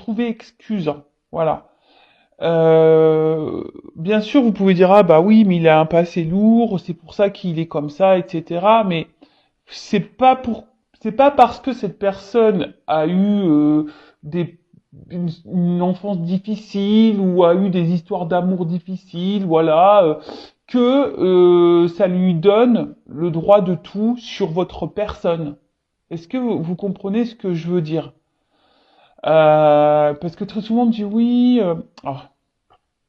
trouver excuse, hein. Voilà. Bien sûr, vous pouvez dire, ah bah oui, mais il a un passé lourd, c'est pour ça qu'il est comme ça, etc. Mais c'est pas pour, c'est pas parce que cette personne a eu des, une enfance difficile ou a eu des histoires d'amour difficiles, voilà, que ça lui donne le droit de tout sur votre personne. Est-ce que vous comprenez ce que je veux dire? Parce que très souvent on me dit oui. Ah,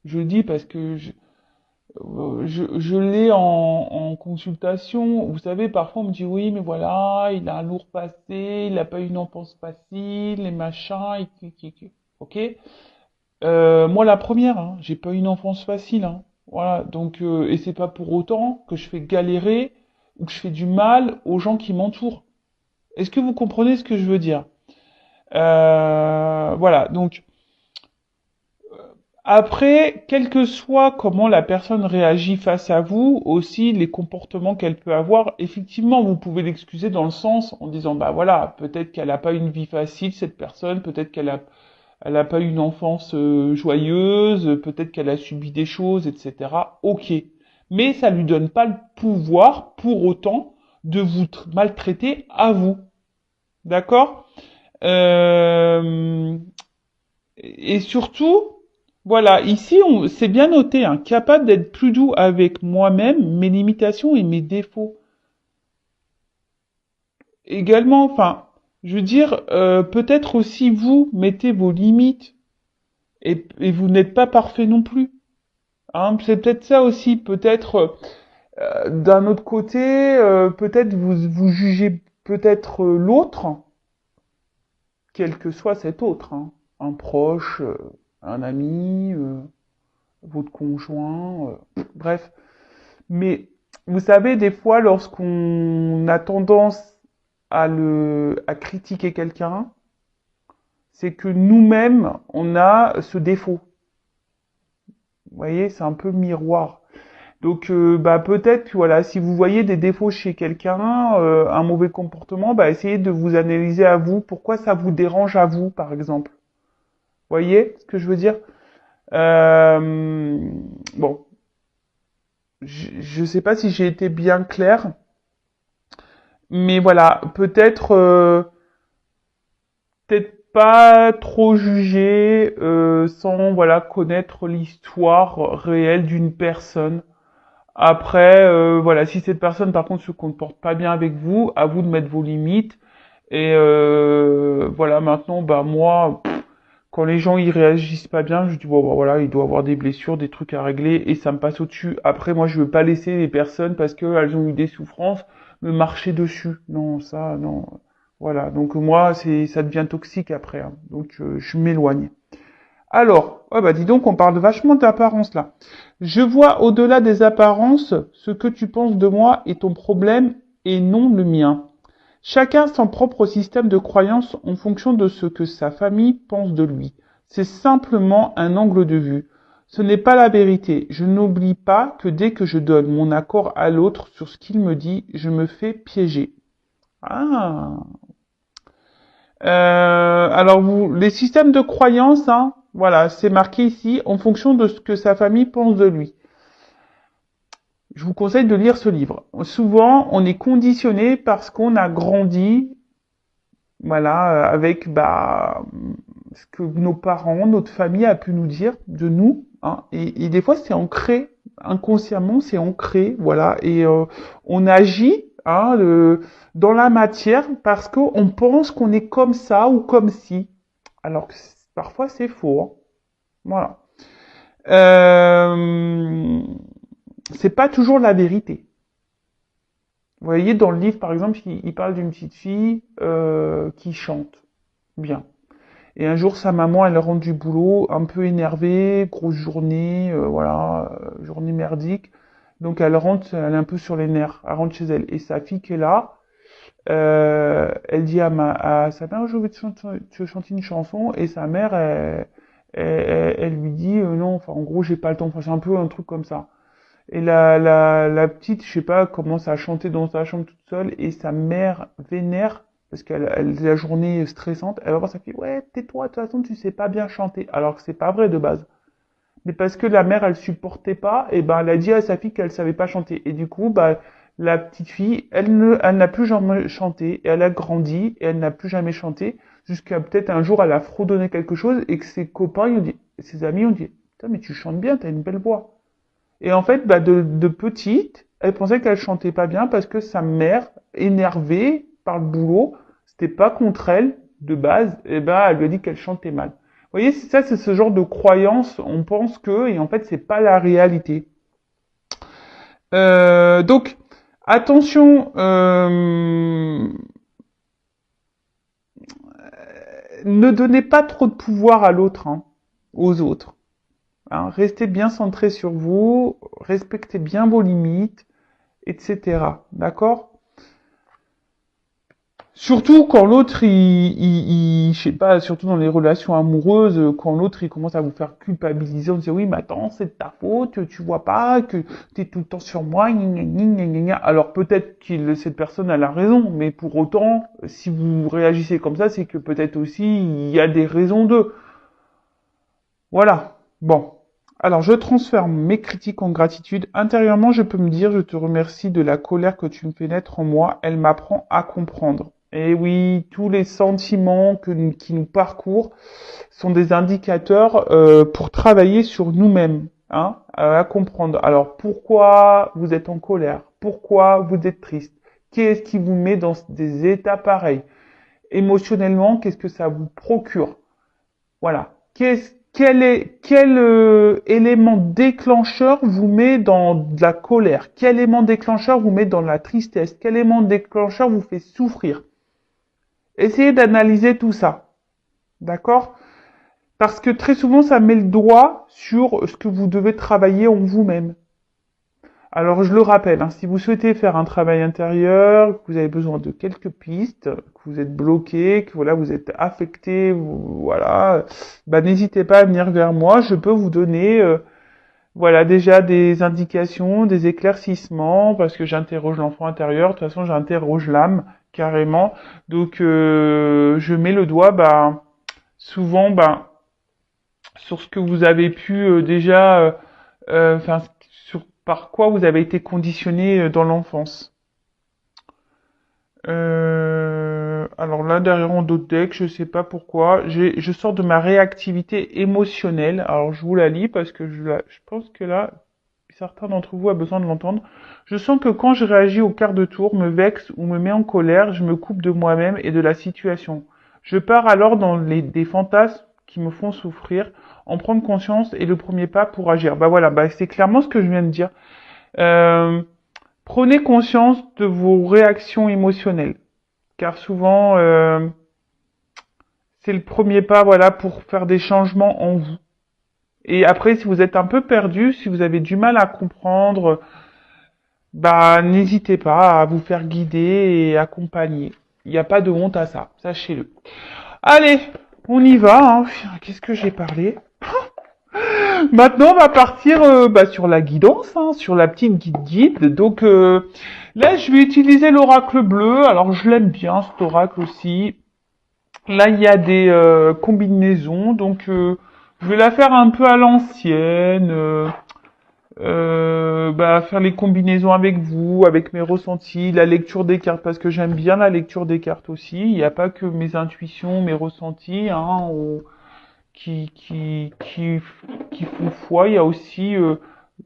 je le dis parce que je l'ai en consultation. Vous savez, parfois on me dit oui, mais voilà, il a un lourd passé, il n'a pas eu une enfance facile, les machins, ok. Moi la première, hein, j'ai pas eu une enfance facile, hein. Voilà, donc et c'est pas pour autant que je fais galérer ou que je fais du mal aux gens qui m'entourent. Est-ce que vous comprenez ce que je veux dire? Voilà, donc après, quel que soit comment la personne réagit face à vous, aussi les comportements qu'elle peut avoir, effectivement, vous pouvez l'excuser dans le sens en disant, bah voilà, peut-être qu'elle n'a pas une vie facile, cette personne, peut-être elle a pas eu une enfance joyeuse, peut-être qu'elle a subi des choses, etc. Ok. Mais ça lui donne pas le pouvoir, pour autant, de vous maltraiter à vous. D'accord? Euh, et surtout, voilà, ici, c'est bien noté, hein, capable d'être plus doux avec moi-même, mes limitations et mes défauts. Également, enfin, je veux dire, peut-être aussi vous mettez vos limites et vous n'êtes pas parfait non plus. Hein, c'est peut-être ça aussi, peut-être d'un autre côté, peut-être vous jugez peut-être l'autre, quel que soit cet autre, hein, un proche, un ami, votre conjoint, bref. Mais vous savez, des fois, lorsqu'on a tendance à critiquer quelqu'un, c'est que nous-mêmes, on a ce défaut. Vous voyez, c'est un peu miroir. Donc, bah, peut-être, voilà, si vous voyez des défauts chez quelqu'un, un mauvais comportement, bah, essayez de vous analyser à vous. Pourquoi ça vous dérange à vous, par exemple? Vous voyez ce que je veux dire? Euh, bon, je sais pas si j'ai été bien clair. Mais voilà, peut-être pas trop juger sans voilà connaître l'histoire réelle d'une personne. Après, voilà, si cette personne par contre se comporte pas bien avec vous, à vous de mettre vos limites. Et voilà, maintenant, bah moi, quand les gens ils réagissent pas bien, je dis bon bah, voilà, il doit avoir des blessures, des trucs à régler, et ça me passe au-dessus. Après, moi, je veux pas laisser les personnes parce qu'elles ont eu des souffrances me marcher dessus. Non, ça, non. Voilà. Donc moi, ça devient toxique après, hein. Donc je m'éloigne. Alors, oh bah dis donc, on parle vachement d'apparence là. Je vois au-delà des apparences ce que tu penses de moi est ton problème et non le mien. Chacun a son propre système de croyance en fonction de ce que sa famille pense de lui. C'est simplement un angle de vue. Ce n'est pas la vérité. Je n'oublie pas que dès que je donne mon accord à l'autre sur ce qu'il me dit, je me fais piéger. Ah. Alors les systèmes de croyance, hein, voilà, c'est marqué ici en fonction de ce que sa famille pense de lui. Je vous conseille de lire ce livre. Souvent, on est conditionné parce qu'on a grandi, voilà, avec bah ce que nos parents, notre famille a pu nous dire de nous, hein, et des fois c'est ancré inconsciemment, c'est ancré, voilà, et on agit, hein, dans la matière parce qu'on pense qu'on est comme ça ou comme si, alors que parfois c'est faux, hein. Voilà. Euh, c'est pas toujours la vérité. Vous voyez, dans le livre, par exemple, il parle d'une petite fille qui chante bien. Et un jour, sa maman, elle rentre du boulot, un peu énervée, grosse journée, voilà, journée merdique. Donc elle rentre, elle est un peu sur les nerfs, elle rentre chez elle. Et sa fille qui est là, elle dit à sa mère, je veux te chanter une chanson. Et sa mère, elle lui dit, non, enfin en gros, j'ai pas le temps. Enfin, c'est un peu un truc comme ça. Et la petite, je sais pas, commence à chanter dans sa chambre toute seule. Et sa mère vénère parce la journée stressante, elle va voir sa fille, ouais, tais-toi, de toute façon, tu sais pas bien chanter. Alors que c'est pas vrai de base. Mais parce que la mère, elle supportait pas, et ben, elle a dit à sa fille qu'elle savait pas chanter. Et du coup, bah, la petite fille, elle n'a plus jamais chanté, et elle a grandi, et elle n'a plus jamais chanté, jusqu'à peut-être un jour, elle a fredonné quelque chose, et que ses copains, ils ont dit, ses amis ont dit, putain, mais tu chantes bien, t'as une belle voix. Et en fait, bah, de petite, elle pensait qu'elle chantait pas bien parce que sa mère, énervée par le boulot, c'était pas contre elle, de base, et ben, elle lui a dit qu'elle chantait mal. Vous voyez, ça, c'est ce genre de croyance, on pense que, et en fait, c'est pas la réalité. Donc, attention, ne donnez pas trop de pouvoir à l'autre, hein, aux autres. Hein. Restez bien centré sur vous, respectez bien vos limites, etc. D'accord? Surtout quand l'autre, je sais pas, surtout dans les relations amoureuses, quand l'autre, il commence à vous faire culpabiliser, on dit oui, mais attends, c'est de ta faute, tu vois pas que t'es tout le temps sur moi, gna, gna, gna, gna, gna. Alors peut-être que cette personne a la raison, mais pour autant, si vous réagissez comme ça, c'est que peut-être aussi il y a des raisons d'eux. Voilà. Bon. Alors, je transfère mes critiques en gratitude. Intérieurement, je peux me dire, je te remercie de la colère que tu me fais naître en moi. Elle m'apprend à comprendre. Et oui, tous les sentiments qui nous parcourent sont des indicateurs pour travailler sur nous-mêmes, hein, à comprendre. Alors, pourquoi vous êtes en colère? Pourquoi vous êtes triste? Qu'est-ce qui vous met dans des états pareils? Émotionnellement, qu'est-ce que ça vous procure? Voilà. Quel élément déclencheur vous met dans de la colère? Quel élément déclencheur vous met dans la tristesse? Quel élément déclencheur vous fait souffrir? Essayez d'analyser tout ça. D'accord? Parce que très souvent, ça met le doigt sur ce que vous devez travailler en vous-même. Alors je le rappelle, hein, si vous souhaitez faire un travail intérieur, que vous avez besoin de quelques pistes, que vous êtes bloqué, que voilà, vous êtes affecté, voilà, bah n'hésitez pas à venir vers moi. Je peux vous donner, voilà, déjà des indications, des éclaircissements, parce que j'interroge l'enfant intérieur. De toute façon, j'interroge l'âme carrément. Donc je mets le doigt, bah souvent, bah sur ce que vous avez pu déjà, enfin, sur par quoi vous avez été conditionné dans l'enfance. Alors là, derrière en d'autres decks, je sais pas pourquoi, je sors de ma réactivité émotionnelle. Alors je vous la lis parce que je pense que là, certains d'entre vous a besoin de l'entendre. Je sens que quand je réagis au quart de tour, me vexe ou me mets en colère, je me coupe de moi-même et de la situation. Je pars alors dans des fantasmes qui me font souffrir. En prendre conscience est le premier pas pour agir. Bah voilà, bah c'est clairement ce que je viens de dire. Euh, Prenez conscience de vos réactions émotionnelles, car souvent c'est le premier pas, voilà, pour faire des changements en vous. Et après, si vous êtes un peu perdu, si vous avez du mal à comprendre, bah n'hésitez pas à vous faire guider et accompagner. Il n'y a pas de honte à ça, sachez-le. Allez, on y va. Hein. Qu'est-ce que j'ai parlé? Maintenant, on va partir bah, sur la guidance, hein, sur la petite guide. Donc là, je vais utiliser l'oracle bleu. Alors, je l'aime bien, cet oracle aussi. Là, il y a des combinaisons. Donc, je vais la faire un peu à l'ancienne. Bah, faire les combinaisons avec vous, avec mes ressentis, la lecture des cartes, parce que j'aime bien la lecture des cartes aussi. Il n'y a pas que mes intuitions, mes ressentis, hein, qui font foi, il y a aussi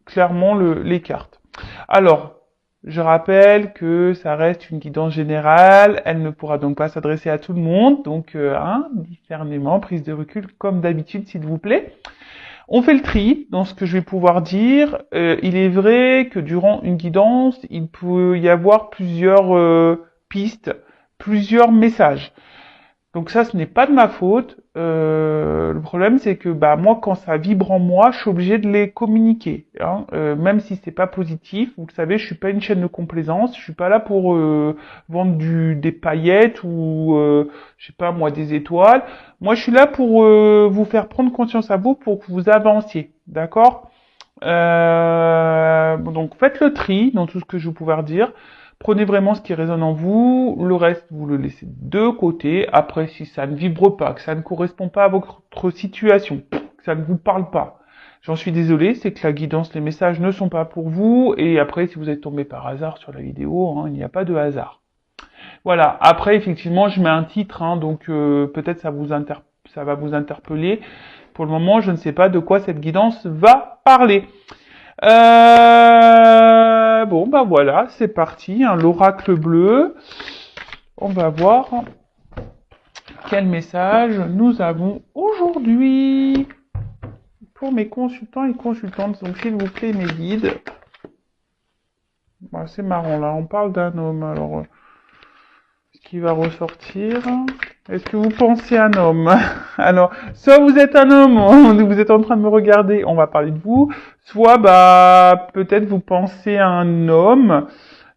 clairement les cartes. Alors, je rappelle que ça reste une guidance générale, elle ne pourra donc pas s'adresser à tout le monde, donc discernement, prise de recul comme d'habitude s'il vous plaît. On fait le tri dans ce que je vais pouvoir dire. Il est vrai que durant une guidance, il peut y avoir plusieurs pistes, plusieurs messages. Donc ça, ce n'est pas de ma faute. Le problème, c'est que bah moi, quand ça vibre en moi, je suis obligé de les communiquer. Hein. Même si c'est pas positif, vous le savez, je suis pas une chaîne de complaisance. Je suis pas là pour vendre des paillettes ou je sais pas moi des étoiles. Moi, je suis là pour vous faire prendre conscience à vous pour que vous avanciez. D'accord. Donc faites le tri dans tout ce que je vais pouvoir dire. Prenez vraiment ce qui résonne en vous, le reste, vous le laissez de côté. Après, si ça ne vibre pas, que ça ne correspond pas à votre situation, que ça ne vous parle pas, j'en suis désolé, c'est que la guidance, les messages ne sont pas pour vous. Et après, si vous êtes tombé par hasard sur la vidéo, hein, il n'y a pas de hasard. Voilà. Après, effectivement, je mets un titre, hein, donc peut-être ça va vous interpeller. Pour le moment, je ne sais pas de quoi cette guidance va parler. Bon, bah voilà, c'est parti, hein, l'oracle bleu. On va voir quel message nous avons aujourd'hui pour mes consultants et consultantes. Donc, s'il vous plaît, mes guides. Bah, c'est marrant, là, on parle d'un homme. Alors, ce qui va ressortir... Est-ce que vous pensez un homme? Alors, soit vous êtes un homme, vous êtes en train de me regarder, on va parler de vous. Soit, bah, peut-être vous pensez à un homme.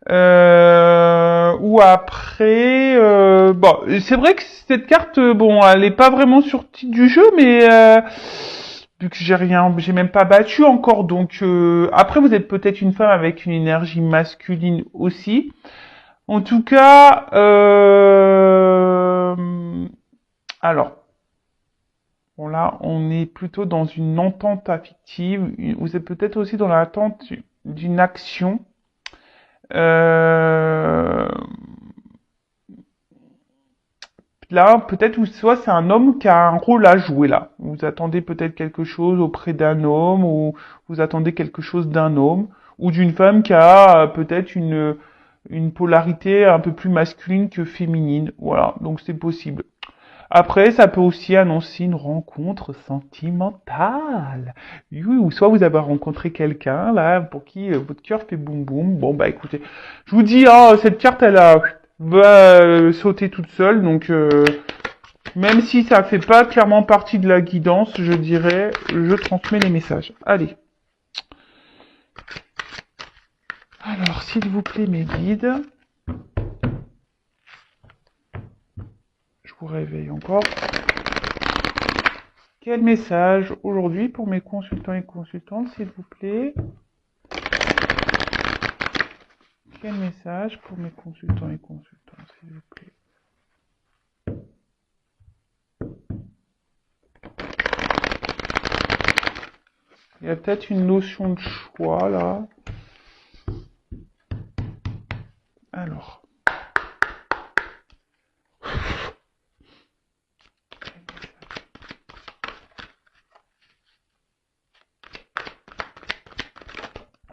Ou après, bon, c'est vrai que cette carte, bon, elle est pas vraiment sortie du jeu, mais vu que j'ai même pas battu encore, donc après vous êtes peut-être une femme avec une énergie masculine aussi. En tout cas, alors, bon là, on est plutôt dans une entente affective. Vous êtes peut-être aussi dans l'attente d'une action. Là, peut-être, ou soit c'est un homme qui a un rôle à jouer là. Vous attendez peut-être quelque chose auprès d'un homme, ou vous attendez quelque chose d'un homme, ou d'une femme qui a peut-être une polarité un peu plus masculine que féminine. Voilà, donc c'est possible. Après, ça peut aussi annoncer une rencontre sentimentale. Oui, ou soit vous avez rencontré quelqu'un, là, pour qui votre cœur fait boum boum. Bon, bah écoutez, je vous dis, hein, cette carte, va sauter toute seule, donc même si ça fait pas clairement partie de la guidance, je dirais, je transmets les messages. Allez. Alors, s'il vous plaît, mes guides. Je vous réveille encore. Quel message aujourd'hui pour mes consultants et consultantes, s'il vous plaît? Quel message pour mes consultants et consultantes, s'il vous plaît? Il y a peut-être une notion de choix, là. Alors.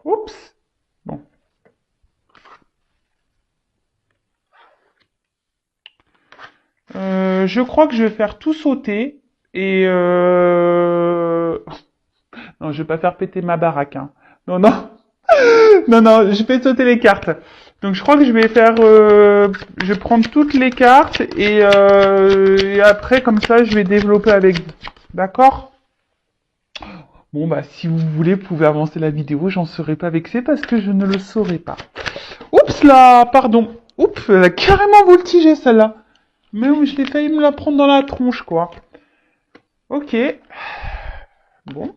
Oups! Bon. Je crois que je vais faire tout sauter et non, je vais pas faire péter ma baraque, hein. Non, non, non, non, je fais sauter les cartes. Donc je crois que je vais faire, je vais prendre toutes les cartes et après comme ça je vais développer avec vous. D'accord? Bon bah si vous voulez, vous pouvez avancer la vidéo, j'en serai pas vexé parce que je ne le saurai pas. Oups là, pardon. Oups, elle a carrément voltigé celle-là. Mais oui, je l'ai failli me la prendre dans la tronche, quoi. Ok. Bon.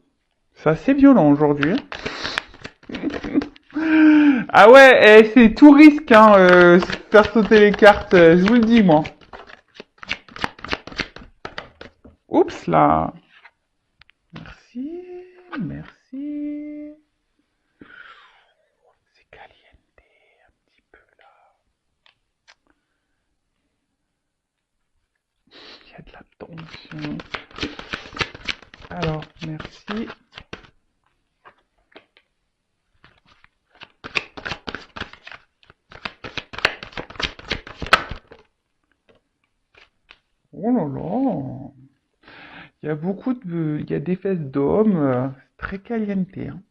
C'est assez violent aujourd'hui. Ah ouais, c'est tout risque, hein, faire sauter les cartes, je vous le dis, moi. Oups, là. Merci, merci. C'est caliente, un petit peu, là. Il y a de la tension. Alors, merci. Oh là là. Il y a des fesses d'hommes, très caliente, hein.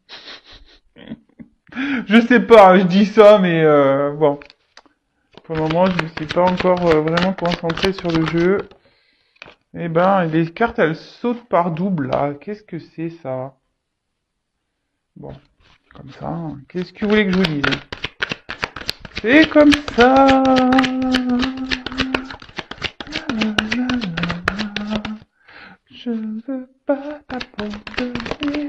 Je sais pas, hein, je dis ça, mais bon. Pour le moment, je ne suis pas encore vraiment concentré sur le jeu. Eh ben, les cartes, elles sautent par double, là. Qu'est-ce que c'est, ça? Bon, comme ça. Hein. Qu'est-ce que vous voulez que je vous dise? C'est comme ça. Je veux pas t'abandonner.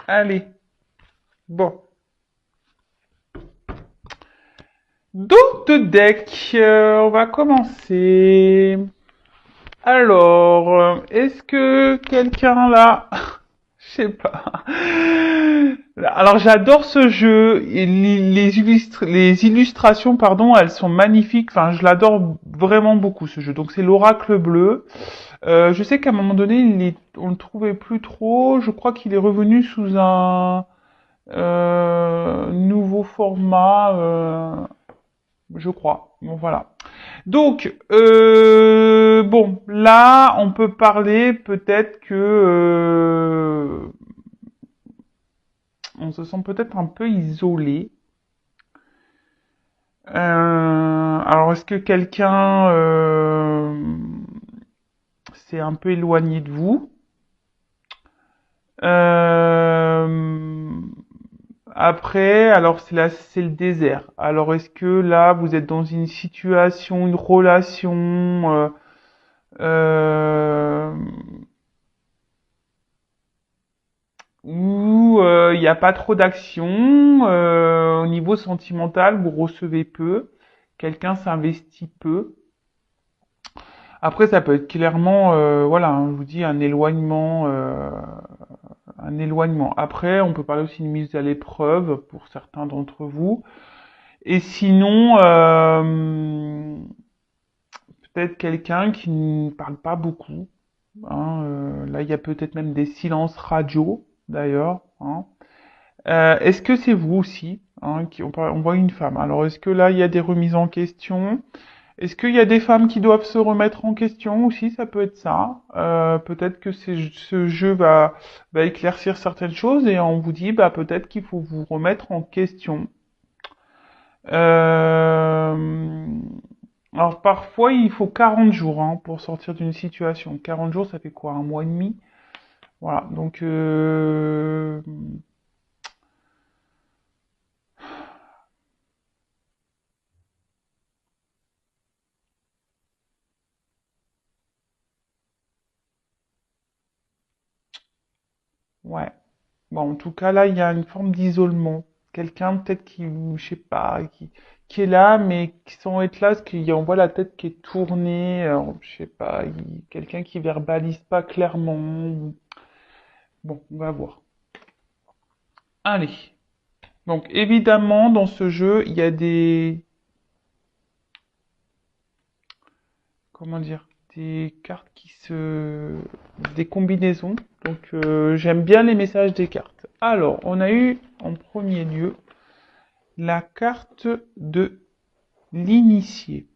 Allez. Bon. Donc, de deck, on va commencer. Alors, est-ce que quelqu'un là, je sais pas. Alors, j'adore ce jeu. Et les illustrations, pardon, elles sont magnifiques. Enfin, je l'adore vraiment beaucoup ce jeu. Donc, c'est l'Oracle bleu. Je sais qu'à un moment donné, on le trouvait plus trop. Je crois qu'il est revenu sous un nouveau format. Je crois. Bon, voilà. Donc, bon, là, on peut parler peut-être que on se sent peut-être un peu isolé. Alors, est-ce que quelqu'un s'est un peu éloigné de vous? Euh, Après, alors c'est là, c'est le désert. Alors, est-ce que là, vous êtes dans une situation, une relation euh, où il n'y a pas trop d'action, au niveau sentimental, vous recevez peu, quelqu'un s'investit peu. Après, ça peut être clairement, voilà, hein, je vous dis un éloignement, un éloignement. Après, on peut parler aussi d'une mise à l'épreuve pour certains d'entre vous. Et sinon, peut-être quelqu'un qui ne parle pas beaucoup. Hein, là, il y a peut-être même des silences radio, d'ailleurs. Hein. Est-ce que c'est vous aussi hein, on voit une femme. Alors, est-ce que là, il y a des remises en question? Est-ce qu'il y a des femmes qui doivent se remettre en question aussi? Ça peut être ça. Peut-être que ce jeu va éclaircir certaines choses et on vous dit, bah, peut-être qu'il faut vous remettre en question. Euh, Alors, parfois, il faut 40 jours hein, pour sortir d'une situation. 40 jours, ça fait quoi? Un mois et demi? Voilà. Donc, ouais. Bon, en tout cas, là, il y a une forme d'isolement. Quelqu'un, peut-être qui, je sais pas, qui est là, mais qui sans être là, parce qu'on voit la tête qui est tournée, je sais pas, quelqu'un qui verbalise pas clairement. Bon, on va voir. Allez. Donc, évidemment, dans ce jeu, il y a comment dire, des cartes des combinaisons. Donc, j'aime bien les messages des cartes. Alors, on a eu, en premier lieu, la carte de l'initié.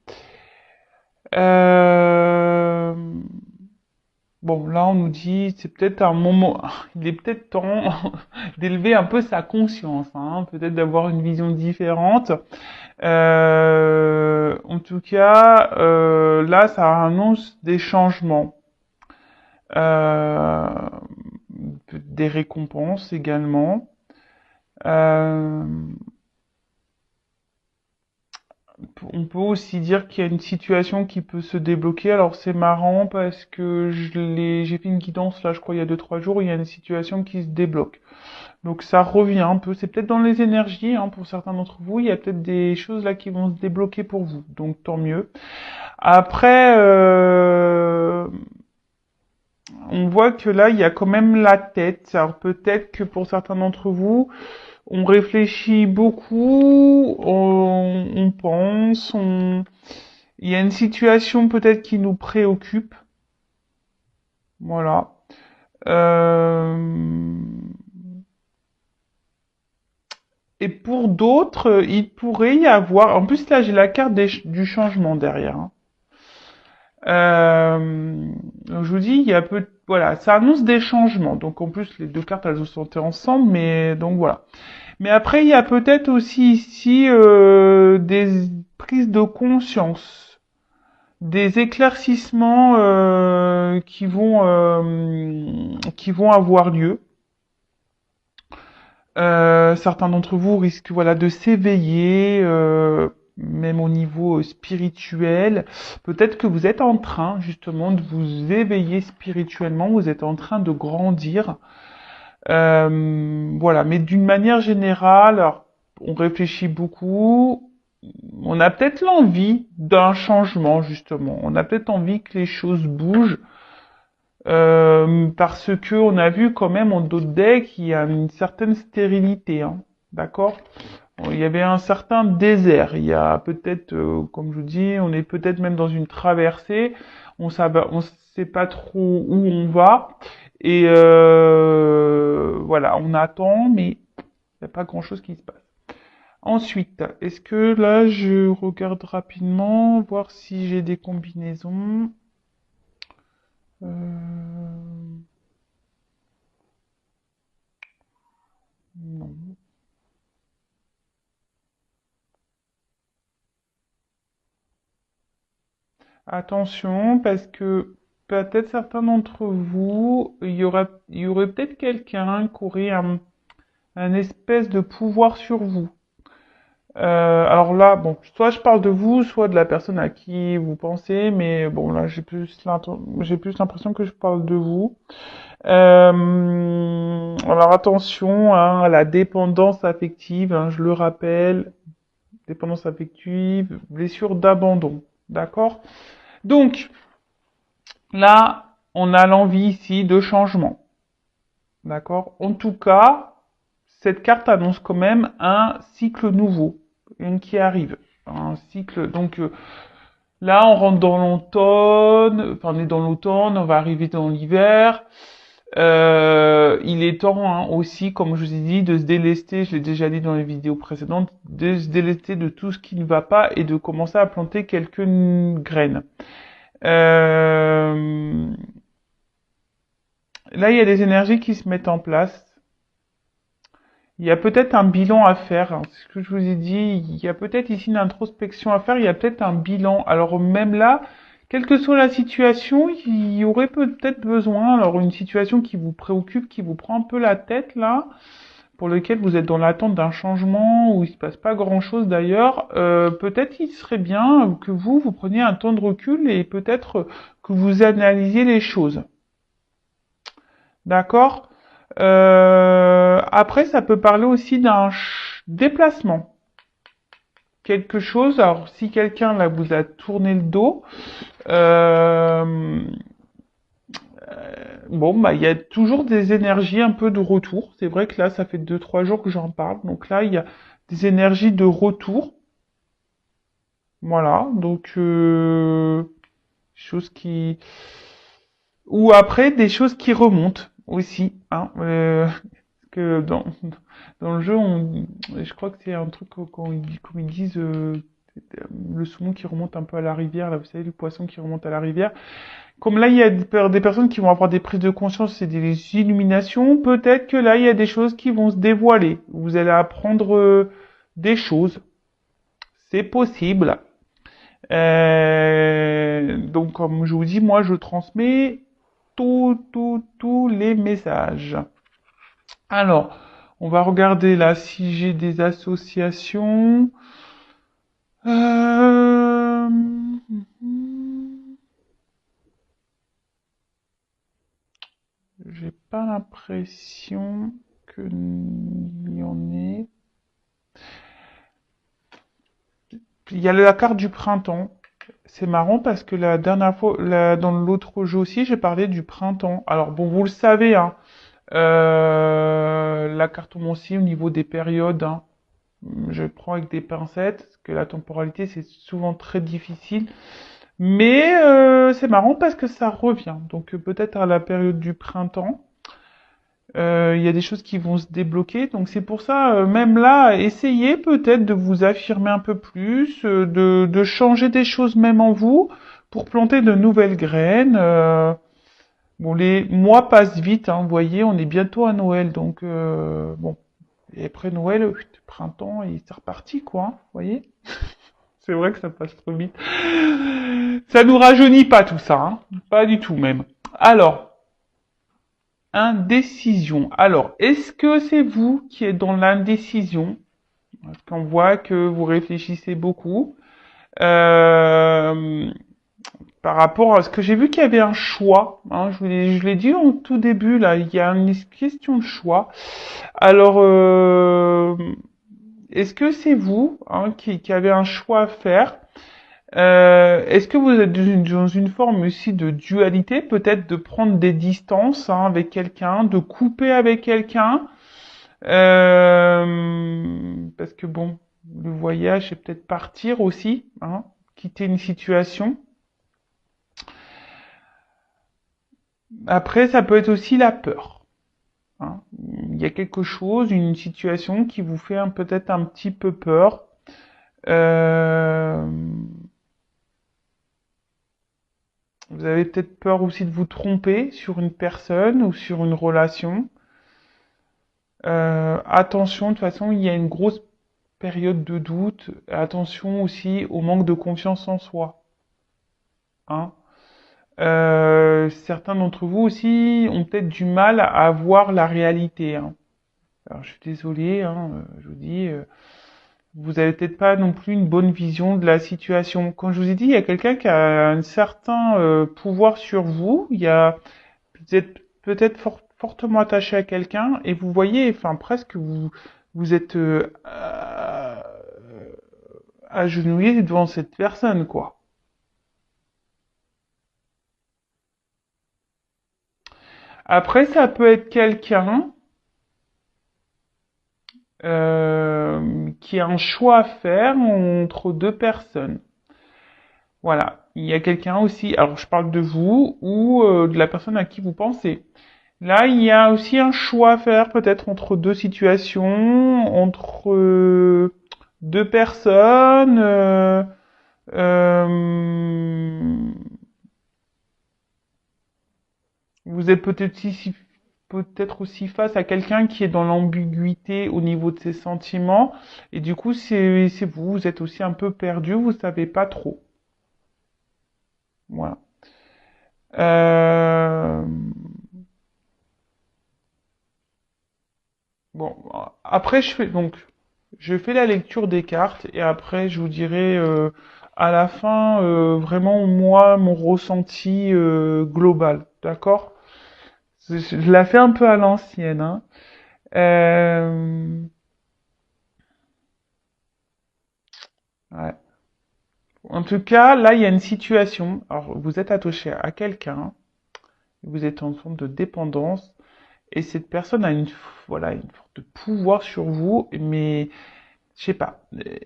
Euh, Bon, là, on nous dit, c'est peut-être un moment, il est peut-être temps d'élever un peu sa conscience, hein, peut-être d'avoir une vision différente. En tout cas, là, ça annonce des changements, euh, des récompenses également. Euh, On peut aussi dire qu'il y a une situation qui peut se débloquer. Alors c'est marrant parce que j'ai fait une guidance là, je crois il y a 2 3 jours, il y a une situation qui se débloque. Donc ça revient un peu. C'est peut-être dans les énergies hein, pour certains d'entre vous. Il y a peut-être des choses là qui vont se débloquer pour vous. Donc tant mieux. Après, on voit que là il y a quand même la tête. Alors peut-être que pour certains d'entre vous, on réfléchit beaucoup, on pense, il y a une situation peut-être qui nous préoccupe. Voilà. Euh, Et pour d'autres, il pourrait y avoir. En plus, là, j'ai la carte du changement derrière. Hein. Donc, je vous dis, il y a peu. Voilà, ça annonce des changements. Donc, en plus, les deux cartes, elles sont ensemble, mais donc voilà. Mais après, il y a peut-être aussi ici des prises de conscience, des éclaircissements qui vont avoir lieu. Certains d'entre vous risquent voilà de s'éveiller, même au niveau spirituel. Peut-être que vous êtes en train justement de vous éveiller spirituellement, vous êtes en train de grandir. Voilà, mais d'une manière générale, alors, on réfléchit beaucoup, on a peut-être l'envie d'un changement, justement. On a peut-être envie que les choses bougent. Parce que on a vu quand même en d'autres decks, il y a une certaine stérilité, hein, d'accord? Il y avait un certain désert. Il y a peut-être, comme je vous dis, on est peut-être même dans une traversée. On sait pas trop où on va. Et voilà, on attend, mais il n'y a pas grand-chose qui se passe. Ensuite, est-ce que là, je regarde rapidement, voir si j'ai des combinaisons. Euh, non. Attention, parce que peut-être certains d'entre vous, il y aurait peut-être quelqu'un qui aurait un espèce de pouvoir sur vous. Alors là, bon, soit je parle de vous, soit de la personne à qui vous pensez, mais bon, là, j'ai plus l'impression que je parle de vous. Alors attention, hein, à la dépendance affective, hein, je le rappelle, dépendance affective, blessure d'abandon, d'accord? Donc, là, on a l'envie ici de changement. D'accord? En tout cas, cette carte annonce quand même un cycle nouveau, une qui arrive. Un cycle, donc là, on rentre dans l'automne, enfin, on est dans l'automne, on va arriver dans l'hiver. Il est temps hein, aussi, comme je vous ai dit, de se délester, je l'ai déjà dit dans les vidéos précédentes, de se délester de tout ce qui ne va pas et de commencer à planter quelques graines. Euh, Là, il y a des énergies qui se mettent en place. Il y a peut-être un bilan à faire. Hein. C'est ce que je vous ai dit. Il y a peut-être ici une introspection à faire. Il y a peut-être un bilan. Alors même là, quelle que soit la situation, il y aurait peut-être besoin. Alors une situation qui vous préoccupe, qui vous prend un peu la tête là, pour lequel vous êtes dans l'attente d'un changement où il se passe pas grand-chose d'ailleurs. Peut-être il serait bien que vous preniez un temps de recul et peut-être que vous analysiez les choses. D'accord. Après, ça peut parler aussi d'un déplacement. Quelque chose, alors si quelqu'un là vous a tourné le dos, euh, bon bah il y a toujours des énergies un peu de retour. C'est vrai que là ça fait 2 3 jours que j'en parle, donc là il y a des énergies de retour. Voilà, donc choses qui ou après des choses qui remontent aussi, hein. Que dans le jeu, je crois que c'est un truc comme ils disent le saumon qui remonte un peu à la rivière, là vous savez le poisson qui remonte à la rivière. Comme là il y a des personnes qui vont avoir des prises de conscience et des illuminations, peut-être que là il y a des choses qui vont se dévoiler. Vous allez apprendre des choses, c'est possible. Donc comme je vous dis, moi je transmets tous les messages. Alors, on va regarder là si j'ai des associations. Euh... J'ai pas l'impression qu'il y en ait. Il y a la carte du printemps. C'est marrant parce que la dernière fois, dans l'autre jeu aussi, j'ai parlé du printemps. Alors bon, vous le savez, hein, la cartomancie au niveau des périodes, hein, je prends avec des pincettes, parce que la temporalité c'est souvent très difficile. Mais c'est marrant parce que ça revient. Donc peut-être à la période du printemps, il y a des choses qui vont se débloquer. Donc c'est pour ça, même là, essayez peut-être de vous affirmer un peu plus, de changer des choses même en vous pour planter de nouvelles graines. Bon, les mois passent vite, hein, vous voyez, on est bientôt à Noël, donc bon. Et après Noël, printemps, et c'est reparti, quoi, hein, vous voyez. C'est vrai que ça passe trop vite. Ça nous rajeunit pas tout ça, hein, pas du tout même. Alors, indécision. Alors, est-ce que c'est vous qui êtes dans l'indécision? Parce qu'on voit que vous réfléchissez beaucoup. Euh, Par rapport à ce que j'ai vu qu'il y avait un choix, hein, je l'ai dit en tout début là, il y a une question de choix. Alors est-ce que c'est vous hein, qui avez un choix à faire? Est-ce que vous êtes dans une forme aussi de dualité, peut-être de prendre des distances hein, avec quelqu'un, de couper avec quelqu'un? Parce que bon, le voyage, c'est peut-être partir aussi, hein, quitter une situation. Après, ça peut être aussi la peur. Hein. Il y a quelque chose, une situation qui vous fait peut-être un petit peu peur. Euh, vous avez peut-être peur aussi de vous tromper sur une personne ou sur une relation. Attention, de toute façon, il y a une grosse période de doute. Attention aussi au manque de confiance en soi. Hein. Certains d'entre vous aussi ont peut-être du mal à voir la réalité. Hein. Alors, je suis désolé, hein, je vous dis, vous avez peut-être pas non plus une bonne vision de la situation. Comme je vous ai dit, il y a quelqu'un qui a un certain pouvoir sur vous. Il y a vous êtes peut-être fortement attaché à quelqu'un et vous voyez, enfin presque vous êtes agenouillé devant cette personne, quoi. Après, ça peut être quelqu'un qui a un choix à faire entre deux personnes. Voilà. Il y a quelqu'un aussi, alors je parle de vous ou de la personne à qui vous pensez. Là, il y a aussi un choix à faire peut-être entre deux situations, entre deux personnes. Euh, vous êtes peut-être aussi face à quelqu'un qui est dans l'ambiguïté au niveau de ses sentiments, et du coup, c'est vous, vous êtes aussi un peu perdu, vous savez pas trop. Voilà. Euh, bon, après, je fais la lecture des cartes, et après, je vous dirai à la fin vraiment moi mon ressenti global, d'accord? Je la fais un peu à l'ancienne, hein. Euh, ouais. En tout cas, là, il y a une situation. Alors, vous êtes attaché à quelqu'un, vous êtes en forme de dépendance, et cette personne a voilà, une forme de pouvoir sur vous, mais je sais pas.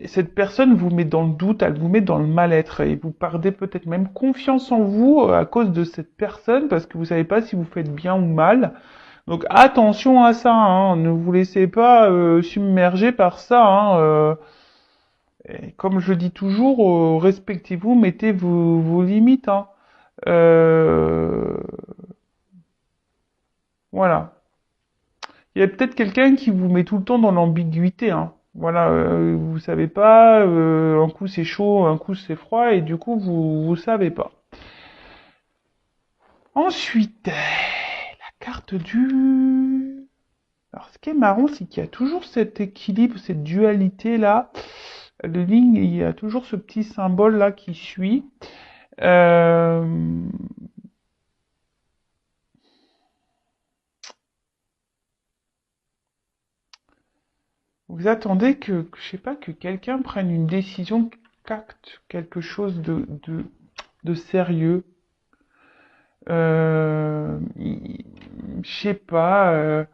Cette personne vous met dans le doute, elle vous met dans le mal-être, et vous perdez peut-être même confiance en vous à cause de cette personne, parce que vous savez pas si vous faites bien ou mal. Donc attention à ça, hein, ne vous laissez pas submerger par ça. Hein, et comme je dis toujours, respectez-vous, mettez vos limites. Hein. Euh, voilà. Il y a peut-être quelqu'un qui vous met tout le temps dans l'ambiguïté. Hein. Voilà, vous savez pas, un coup c'est chaud, un coup c'est froid, et du coup vous savez pas. Ensuite, la carte du... Alors ce qui est marrant, c'est qu'il y a toujours cet équilibre, cette dualité là. Le ligne, il y a toujours ce petit symbole là qui suit. Euh, vous attendez je sais pas, que quelqu'un prenne une décision, qu'acte quelque chose de sérieux. Je sais pas.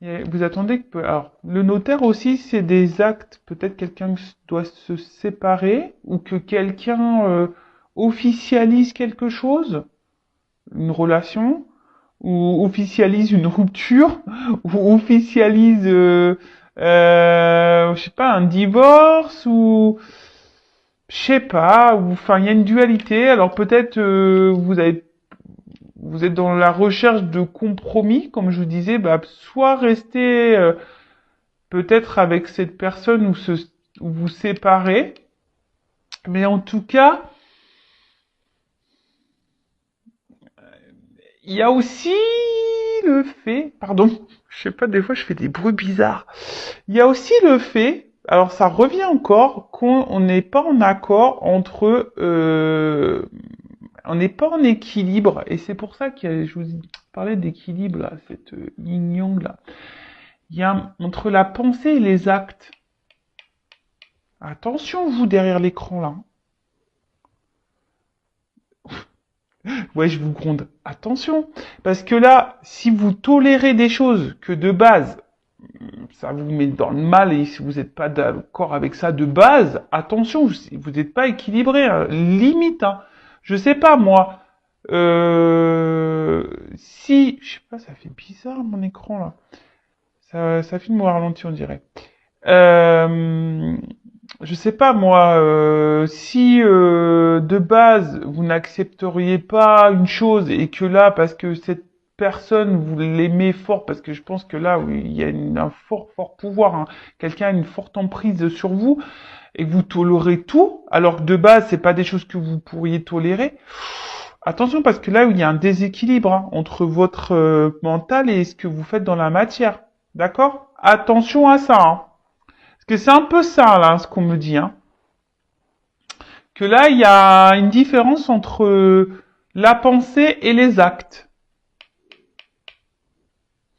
Vous attendez que... Alors, le notaire aussi, c'est des actes. Peut-être quelqu'un doit se séparer ou que quelqu'un officialise quelque chose, une relation, ou officialise une rupture, ou officialise, je sais pas, un divorce, ou je sais pas, ou enfin il y a une dualité. Alors peut-être vous êtes dans la recherche de compromis, comme je vous disais, bah, soit rester peut-être avec cette personne ou vous séparer, mais en tout cas, il y a aussi le fait, pardon, je sais pas, des fois je fais des bruits bizarres. Il y a aussi le fait, alors ça revient encore, qu'on n'est pas en accord entre, on n'est pas en équilibre, et c'est pour ça que je vous parlais d'équilibre là, cette yin yang là. Il y a entre la pensée et les actes. Attention, vous, derrière l'écran, là. Ouais, je vous gronde. Attention. Parce que là, si vous tolérez des choses que de base, ça vous met dans le mal et si vous n'êtes pas d'accord avec ça de base, attention, vous n'êtes pas équilibré, hein. Limite, hein. Je sais pas, moi. Si, je sais pas, ça fait bizarre mon écran là. Ça filme au ralenti, on dirait. Euh, je sais pas moi, si de base vous n'accepteriez pas une chose et que là, parce que cette personne vous l'aimez fort, parce que je pense que là, oui, il y a un fort pouvoir, hein. Quelqu'un a une forte emprise sur vous et que vous tolérez tout, alors que de base c'est pas des choses que vous pourriez tolérer. Attention parce que là, il y a un déséquilibre, hein, entre votre mental et ce que vous faites dans la matière. D'accord? Attention à ça, hein. Parce que c'est un peu ça, là, ce qu'on me dit, hein. Que là, il y a une différence entre la pensée et les actes.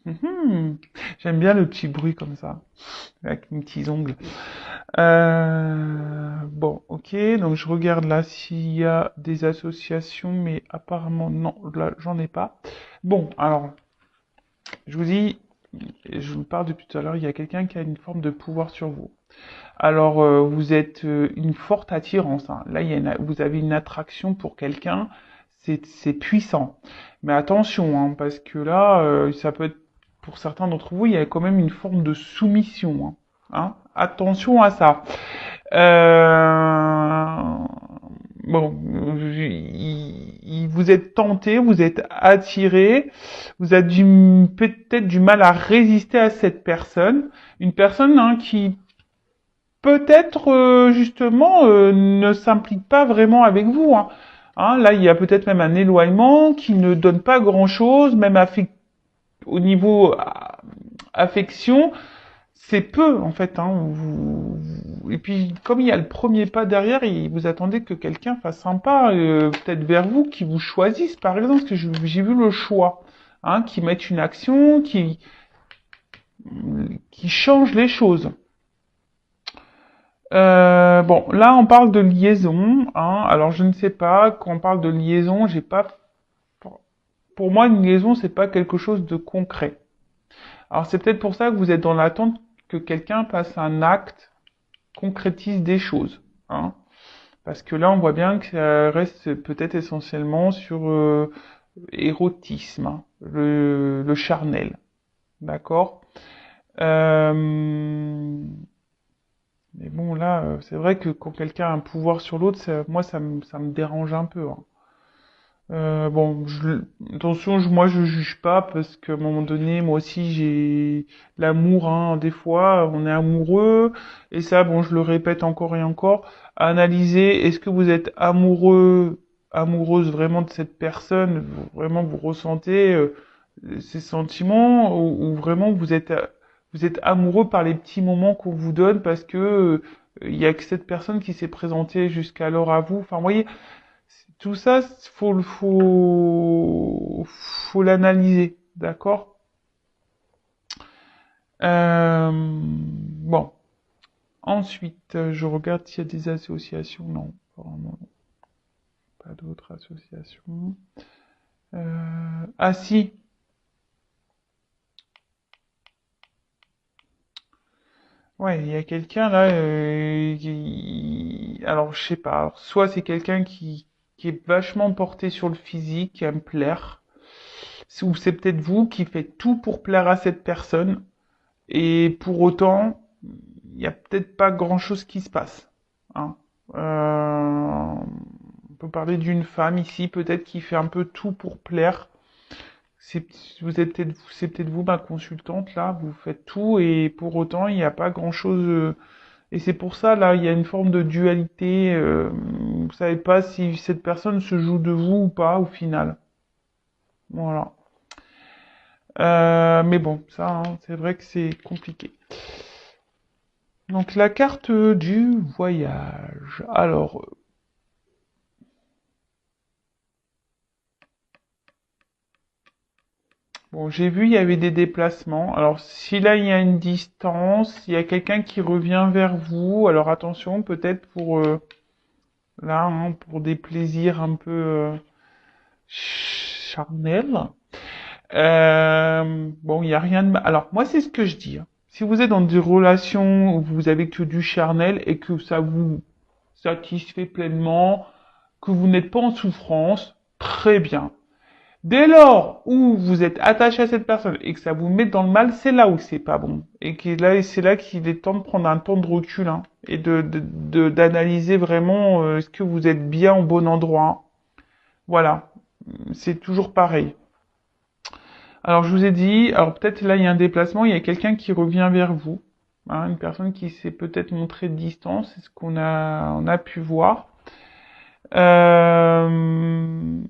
Mhm. J'aime bien le petit bruit comme ça, avec mes petits ongles. Bon, ok, donc je regarde là s'il y a des associations, mais apparemment non, là j'en ai pas. Bon, alors, je vous dis, je vous parle depuis tout à l'heure, il y a quelqu'un qui a une forme de pouvoir sur vous. Alors, vous êtes une forte attirance, hein. Là, vous avez une attraction pour quelqu'un, c'est puissant. Mais attention, hein, parce que là, ça peut être, pour certains d'entre vous, il y a quand même une forme de soumission, hein. Hein. Attention à ça. Euh, Bon, vous êtes tenté, vous êtes attiré, vous avez peut-être du mal à résister à cette personne. Une personne, hein, qui peut-être justement ne s'implique pas vraiment avec vous, hein. Hein, là, il y a peut-être même un éloignement qui ne donne pas grand-chose, même au niveau affection, c'est peu en fait, hein. Et puis comme il y a le premier pas derrière, vous attendez que quelqu'un fasse un pas, peut-être vers vous, qui vous choisisse par exemple, parce que j'ai vu le choix, hein, qui mette une action, qui change les choses. Bon, là on parle de liaison, hein. Alors je ne sais pas, quand on parle de liaison, j'ai pas, pour moi une liaison c'est pas quelque chose de concret. Alors c'est peut-être pour ça que vous êtes dans l'attente que quelqu'un passe un acte, concrétise des choses, hein. Parce que là on voit bien que ça reste peut-être essentiellement sur érotisme, hein, le charnel, d'accord. Euh, Mais bon, là, c'est vrai que quand quelqu'un a un pouvoir sur l'autre, moi, ça me dérange un peu, hein. Bon, attention, moi, je juge pas parce qu'à un moment donné, moi aussi, j'ai l'amour, hein. Des fois, on est amoureux et ça, bon, je le répète encore et encore. Analyser, est-ce que vous êtes amoureux, amoureuse vraiment de cette personne, vraiment vous ressentez ces sentiments ou vraiment vous êtes amoureux par les petits moments qu'on vous donne parce que il y a que cette personne qui s'est présentée jusqu'alors à vous. Enfin, vous voyez, tout ça, faut l'analyser, d'accord? Bon. Ensuite, je regarde s'il y a des associations. Non, apparemment, pas d'autres associations. Ah si, ouais, il y a quelqu'un là, alors je sais pas, alors, soit c'est quelqu'un qui est vachement porté sur le physique, qui aime plaire, ou c'est peut-être vous qui faites tout pour plaire à cette personne, et pour autant, il n'y a peut-être pas grand-chose qui se passe, hein. On peut parler d'une femme ici, peut-être qui fait un peu tout pour plaire. C'est peut-être vous, ma consultante, là, vous faites tout et pour autant, il n'y a pas grand-chose. Et c'est pour ça, là, il y a une forme de dualité. Vous savez pas si cette personne se joue de vous ou pas, au final. Voilà. Mais bon, ça, hein, c'est vrai que c'est compliqué. Donc, la carte du voyage. Alors, Bon, j'ai vu, il y avait des déplacements. Alors, si là, il y a une distance, il y a quelqu'un qui revient vers vous, alors attention, peut-être pour, là, hein, pour des plaisirs un peu charnels. Bon, il y a rien de mal. Alors, moi, c'est ce que je dis, hein. Si vous êtes dans des relations où vous avez que du charnel et que ça vous satisfait pleinement, que vous n'êtes pas en souffrance, très bien. Dès lors où vous êtes attaché à cette personne et que ça vous met dans le mal, c'est là où c'est pas bon. Et que là, c'est là qu'il est temps de prendre un temps de recul, hein, et d'analyser vraiment est-ce que vous êtes bien au bon endroit, hein. Voilà, c'est toujours pareil. Alors je vous ai dit, alors peut-être là il y a un déplacement, il y a quelqu'un qui revient vers vous, hein, une personne qui s'est peut-être montrée de distance, c'est ce qu'on a pu voir. Euh,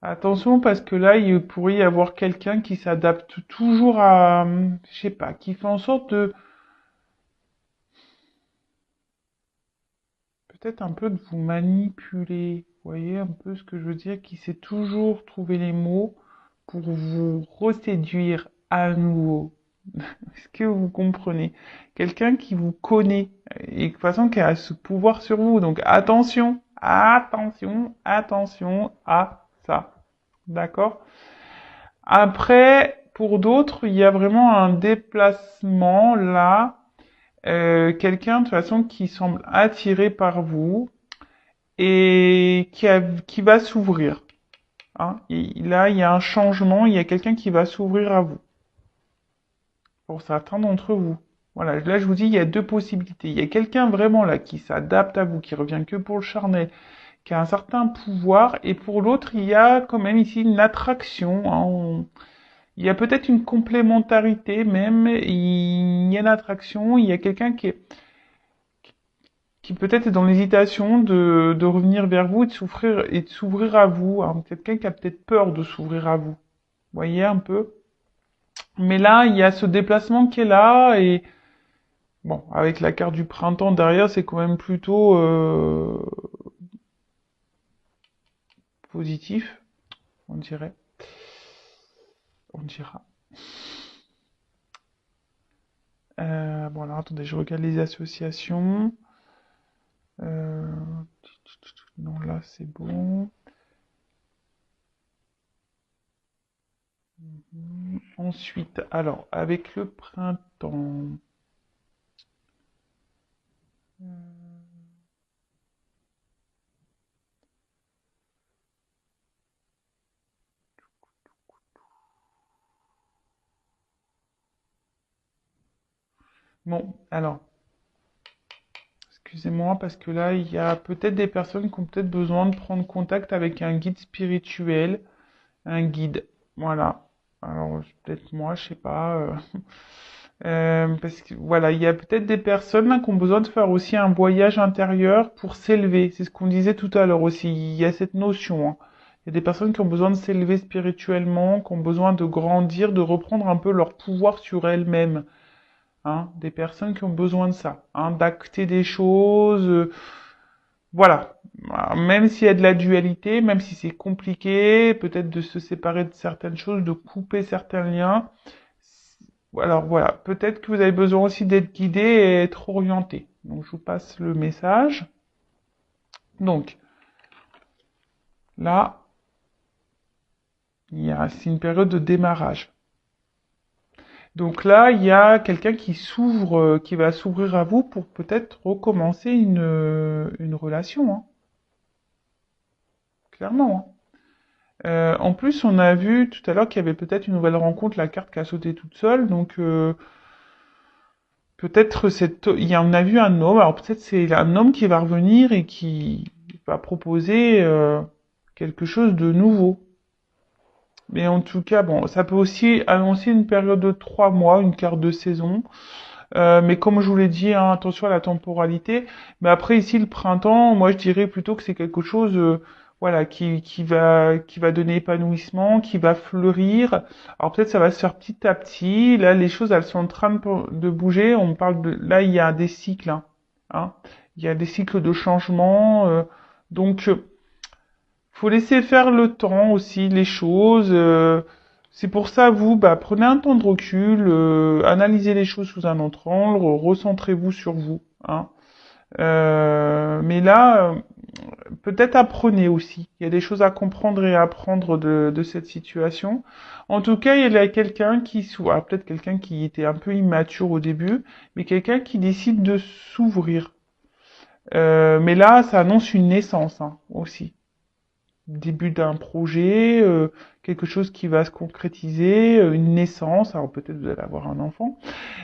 Attention parce que là, il pourrait y avoir quelqu'un qui s'adapte toujours à, je sais pas, qui fait en sorte de, peut-être un peu de vous manipuler. Vous voyez un peu ce que je veux dire, qui sait toujours trouver les mots pour vous reséduire à nouveau. Est-ce que vous comprenez? Quelqu'un qui vous connaît et de toute façon qui a ce pouvoir sur vous. Donc attention, attention, attention à ça. D'accord? Après, pour d'autres, il y a vraiment un déplacement là. Quelqu'un de toute façon qui semble attiré par vous et qui va s'ouvrir, hein. Là, il y a un changement, il y a quelqu'un qui va s'ouvrir à vous. Pour certains d'entre vous. Voilà, là je vous dis, il y a deux possibilités. Il y a quelqu'un vraiment là qui s'adapte à vous, qui revient que pour le charnel, qui a un certain pouvoir, et pour l'autre, il y a quand même ici une attraction, hein. Il y a peut-être une complémentarité même, il y a une attraction, il y a quelqu'un qui peut-être est dans l'hésitation de revenir vers vous et de s'ouvrir à vous, hein. Quelqu'un qui a peut-être peur de s'ouvrir à vous. Vous voyez un peu? Mais là, il y a ce déplacement qui est là, et bon, avec la carte du printemps derrière, c'est quand même plutôt positif, on dirait. On dira. Bon, alors attendez, je regarde les associations. Euh, non, là, c'est bon. Ensuite, alors, avec le printemps. Bon, alors, excusez-moi, parce que là, il y a peut-être des personnes qui ont peut-être besoin de prendre contact avec un guide spirituel, un guide. Voilà. Alors, peut-être moi, je sais pas. Parce que voilà, il y a peut-être des personnes là, qui ont besoin de faire aussi un voyage intérieur pour s'élever. C'est ce qu'on disait tout à l'heure aussi. Il y a cette notion, hein. Il y a des personnes qui ont besoin de s'élever spirituellement, qui ont besoin de grandir, de reprendre un peu leur pouvoir sur elles-mêmes, hein. Des personnes qui ont besoin de ça, hein, d'acter des choses. Voilà. Même s'il y a de la dualité, même si c'est compliqué, peut-être de se séparer de certaines choses, de couper certains liens. Alors voilà, peut-être que vous avez besoin aussi d'être guidé et être orienté. Donc je vous passe le message. Donc là, c'est une période de démarrage. Donc là, il y a quelqu'un qui s'ouvre, qui va s'ouvrir à vous pour peut-être recommencer une relation, hein, clairement, hein. En plus, on a vu tout à l'heure qu'il y avait peut-être une nouvelle rencontre, la carte qui a sauté toute seule, donc peut-être il y en a vu un homme, alors peut-être c'est un homme qui va revenir et qui va proposer quelque chose de nouveau. Mais en tout cas, bon, ça peut aussi annoncer une période de 3 mois, une carte de saison. Mais comme je vous l'ai dit, hein, attention à la temporalité. Mais après ici le printemps, moi je dirais plutôt que c'est quelque chose, voilà, qui va donner épanouissement, qui va fleurir. Alors peut-être ça va se faire petit à petit. Là les choses elles sont en train de bouger. On parle de là il y a des cycles, hein. hein. Il y a des cycles de changement, donc faut laisser faire le temps aussi, les choses. C'est pour ça, vous, bah, prenez un temps de recul, analysez les choses sous un autre angle, recentrez-vous sur vous, hein. Mais là, peut-être apprenez aussi. Il y a des choses à comprendre et à apprendre de cette situation. En tout cas, il y a quelqu'un qui, peut-être quelqu'un qui était un peu immature au début, mais quelqu'un qui décide de s'ouvrir. Mais là, ça annonce une naissance, hein, aussi. Début d'un projet, quelque chose qui va se concrétiser, une naissance. Alors peut-être vous allez avoir un enfant,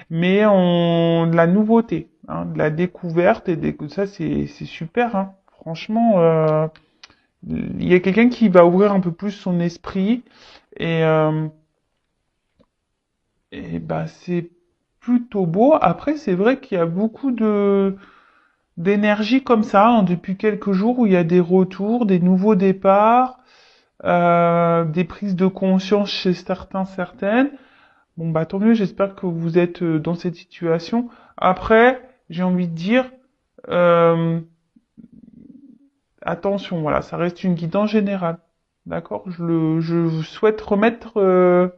mais de la nouveauté, hein, de la découverte ça, c'est super, hein. Franchement, il y a quelqu'un qui va ouvrir un peu plus son esprit et, euh, et bah c'est plutôt beau. Après, c'est vrai qu'il y a beaucoup de d'énergie comme ça, hein, depuis quelques jours où il y a des retours, des nouveaux départs, des prises de conscience chez certains, certaines. Bon bah tant mieux, j'espère que vous êtes dans cette situation. Après, j'ai envie de dire, euh, attention, voilà, ça reste une guidance générale. D'accord? Je souhaite remettre le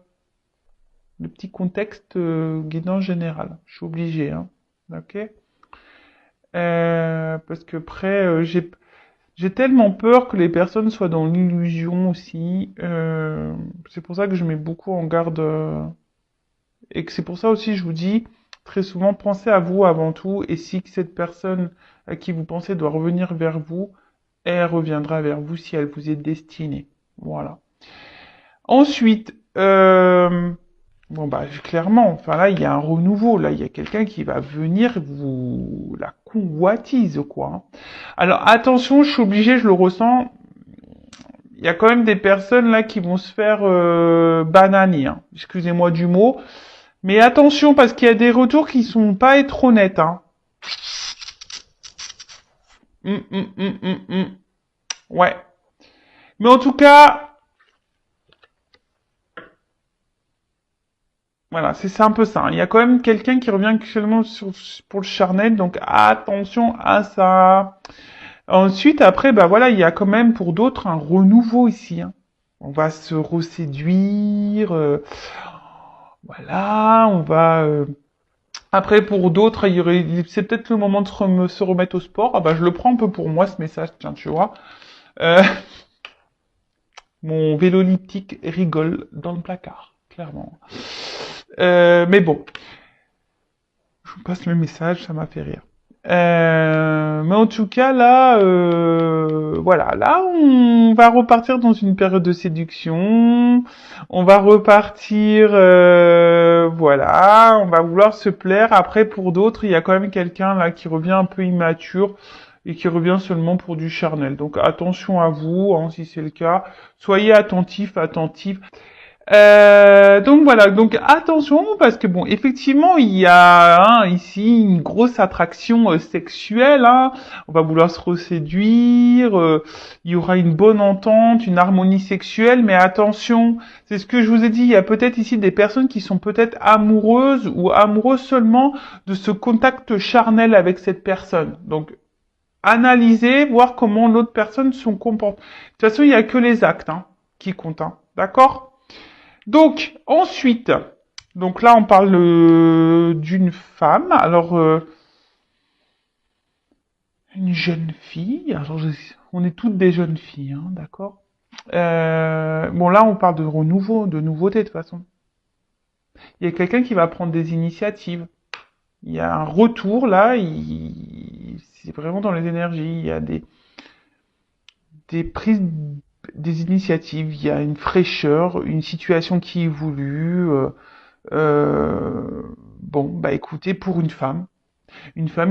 petit contexte guidance générale. Je suis obligé, hein. Ok? Parce que après, j'ai tellement peur que les personnes soient dans l'illusion aussi. C'est pour ça que je mets beaucoup en garde. Et que c'est pour ça aussi, je vous dis, très souvent, pensez à vous avant tout. Et si cette personne à qui vous pensez doit revenir vers vous, elle reviendra vers vous si elle vous est destinée. Voilà. Ensuite, bon bah clairement, enfin là il y a un renouveau, là il y a quelqu'un qui va venir vous la convoitise quoi, hein. Alors attention, je suis obligé, je le ressens, il y a quand même des personnes là qui vont se faire bananer, hein. Excusez-moi du mot, mais attention parce qu'il y a des retours qui sont pas être honnêtes, hein. Hum, hum, hum, hum, hum. Ouais. Mais en tout cas, voilà, c'est un peu ça, hein. Il y a quand même quelqu'un qui revient actuellement pour le charnel, donc attention à ça. Ensuite, après, bah voilà, il y a quand même pour d'autres un renouveau ici, hein. On va se reséduire, voilà, on va. Après, pour d'autres, c'est peut-être le moment de se remettre au sport. Ah bah, je le prends un peu pour moi ce message, tiens, tu vois. Euh, mon vélo elliptique rigole dans le placard, clairement. Mais bon, je vous passe le message, ça m'a fait rire. Mais en tout cas, là, voilà, là, on va repartir dans une période de séduction. On va repartir, voilà, on va vouloir se plaire. Après, pour d'autres, il y a quand même quelqu'un là qui revient un peu immature et qui revient seulement pour du charnel. Donc attention à vous, hein, si c'est le cas. Soyez attentifs, attentifs. Donc voilà, donc attention parce que bon, effectivement, il y a, hein, ici une grosse attraction sexuelle, hein. On va vouloir se reséduire, il y aura une bonne entente, une harmonie sexuelle, mais attention, c'est ce que je vous ai dit, il y a peut-être ici des personnes qui sont peut-être amoureuses ou amoureuses seulement de ce contact charnel avec cette personne. Donc analyser, voir comment l'autre personne se comporte. De toute façon, il y a que les actes, hein, qui comptent, hein. D'accord? Donc, ensuite, donc là, on parle d'une femme. Alors, une jeune fille. Alors, on est toutes des jeunes filles, hein, d'accord. Bon, là, on parle de renouveau, de nouveauté, de toute façon. Il y a quelqu'un qui va prendre des initiatives. Il y a un retour, là. C'est vraiment dans les énergies. Il y a des prises, des initiatives. Il y a une fraîcheur, une situation qui évolue. Bon, bah écoutez, pour une femme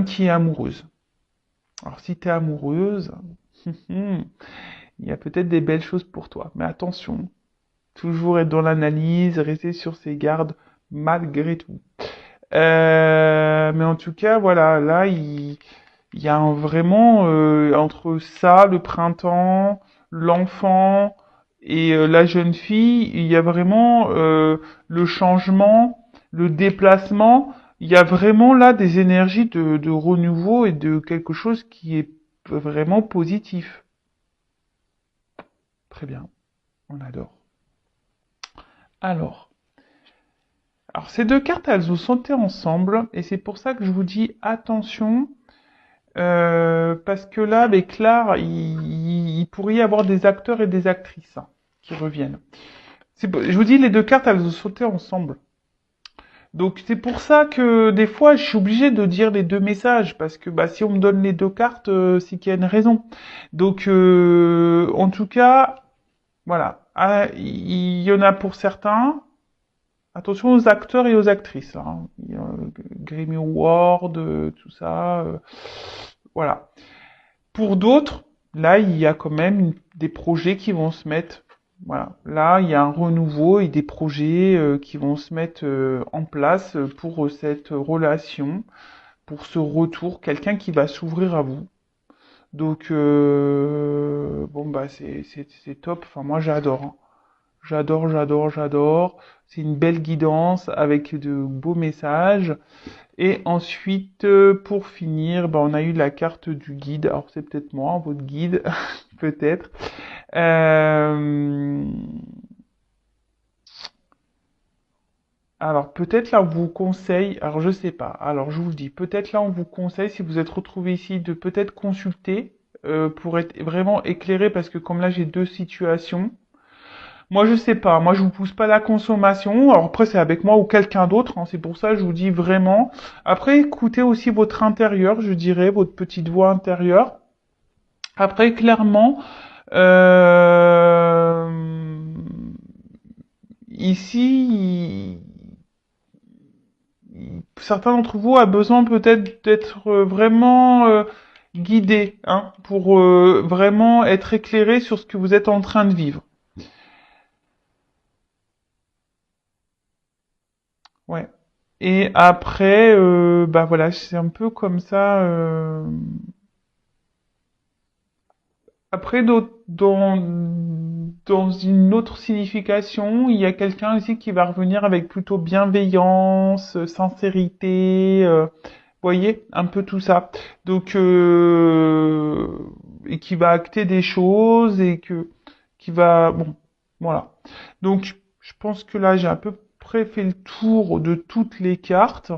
qui est amoureuse. Alors si t'es amoureuse, il y a peut-être des belles choses pour toi. Mais attention, toujours être dans l'analyse, rester sur ses gardes malgré tout. Mais en tout cas, voilà, là, il y a vraiment entre ça, le printemps, l'enfant et la jeune fille, il y a vraiment le changement, le déplacement. il y a vraiment là des énergies de renouveau et de quelque chose qui est vraiment positif. Très bien, on adore. Alors, alors ces deux cartes, elles vous sentez ensemble, et c'est pour ça que je vous dis attention, parce que là, avec l'art, il pourrait y avoir des acteurs et des actrices hein, qui reviennent. Je vous dis, les deux cartes, elles vous sautez ensemble. Donc c'est pour ça que des fois, je suis obligée de dire les deux messages, parce que bah, si on me donne les deux cartes, c'est qu'il y a une raison. Donc en tout cas, voilà. Ah, il y en a pour certains. Attention aux acteurs et aux actrices. Hein. Il y a, Grammy Award, tout ça. Voilà. Pour d'autres, là, il y a quand même des projets qui vont se mettre. Voilà. Là, il y a un renouveau et des projets qui vont se mettre en place pour cette relation, pour ce retour, quelqu'un qui va s'ouvrir à vous. Donc, bon, bah, c'est top. Enfin, moi, j'adore. Hein. J'adore, j'adore, j'adore. C'est une belle guidance avec de beaux messages. Et ensuite, pour finir, ben, on a eu la carte du guide. Alors c'est peut-être moi, votre guide, peut-être. Euh, Alors peut-être là on vous conseille, alors je sais pas, alors je vous le dis, peut-être là on vous conseille si vous êtes retrouvé ici de peut-être consulter pour être vraiment éclairé parce que comme là j'ai deux situations. Moi, je sais pas. Moi, je vous pousse pas à la consommation. Alors après, c'est avec moi ou quelqu'un d'autre. Hein. C'est pour ça que je vous dis vraiment. Après, écoutez aussi votre intérieur, je dirais, votre petite voix intérieure. Après, clairement, euh, ici, certains d'entre vous a besoin peut-être d'être vraiment guidé, hein, pour vraiment être éclairé sur ce que vous êtes en train de vivre. Ouais. Et après, bah voilà, c'est un peu comme ça. Après, dans une autre signification, il y a quelqu'un ici qui va revenir avec plutôt bienveillance, sincérité, voyez, un peu tout ça. Donc, et qui va acter des choses et qui va, bon, voilà. Donc, je pense que là, j'ai à peu près fait le tour de toutes les cartes.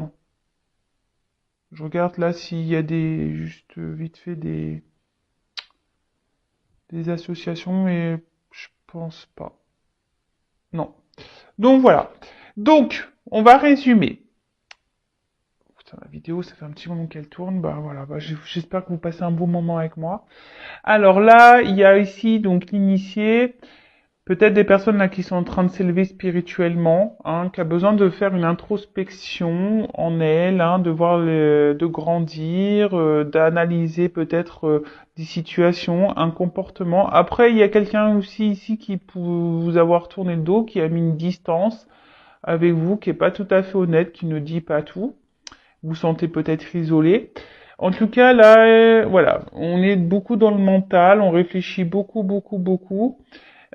Je regarde là s'il y a juste vite fait des associations, mais je pense pas. Non. Donc voilà. Donc, on va résumer. Putain, la vidéo, ça fait un petit moment qu'elle tourne. Bah voilà, bah, j'espère que vous passez un bon moment avec moi. Alors là, il y a ici donc l'initié. Peut-être des personnes là qui sont en train de s'élever spirituellement, hein, qui a besoin de faire une introspection en elle, hein, de voir de grandir, d'analyser peut-être des situations, un comportement. Après, il y a quelqu'un aussi ici qui peut vous avoir tourné le dos, qui a mis une distance avec vous, qui est pas tout à fait honnête, qui ne dit pas tout. Vous sentez peut-être isolé. En tout cas, là, voilà, on est beaucoup dans le mental, on réfléchit beaucoup, beaucoup, beaucoup.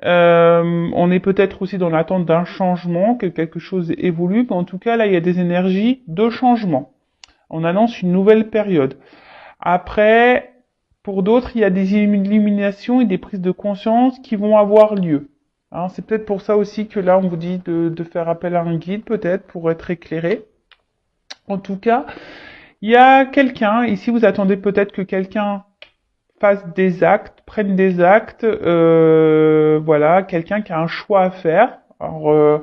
On est peut-être aussi dans l'attente d'un changement, que quelque chose évolue, mais en tout cas, là, il y a des énergies de changement. On annonce une nouvelle période. Après, pour d'autres, il y a des illuminations et des prises de conscience qui vont avoir lieu. Hein, c'est peut-être pour ça aussi que là, on vous dit de faire appel à un guide, peut-être, pour être éclairé. En tout cas, il y a quelqu'un, ici vous attendez peut-être que quelqu'un fasse des actes, prenne des actes, voilà, quelqu'un qui a un choix à faire. Alors,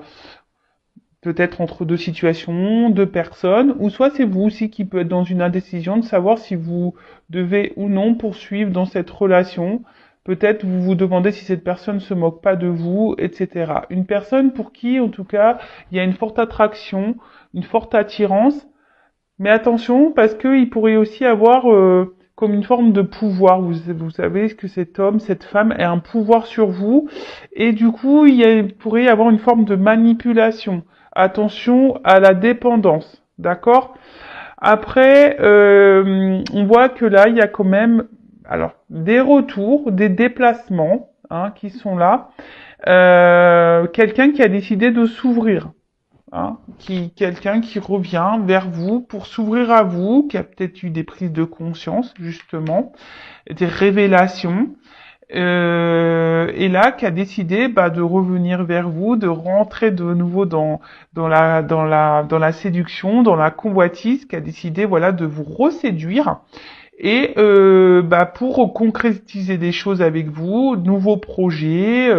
peut-être entre deux situations, deux personnes, ou soit c'est vous aussi qui peut être dans une indécision de savoir si vous devez ou non poursuivre dans cette relation. Peut-être vous vous demandez si cette personne se moque pas de vous, etc. Une personne pour qui, en tout cas, il y a une forte attraction, une forte attirance, mais attention, parce qu'il pourrait aussi avoir comme une forme de pouvoir. Vous savez que cet homme, cette femme ait un pouvoir sur vous, et du coup, pourrait y avoir une forme de manipulation. Attention à la dépendance, d'accord? Après, on voit que là, il y a quand même, alors, des retours, des déplacements, hein, qui sont là. Quelqu'un qui a décidé de s'ouvrir. hein, quelqu'un qui revient vers vous pour s'ouvrir à vous, qui a peut-être eu des prises de conscience, justement, des révélations, et là, qui a décidé de revenir vers vous, de rentrer de nouveau dans la séduction, dans la convoitise, qui a décidé voilà de vous reséduire et pour concrétiser des choses avec vous, nouveaux projets,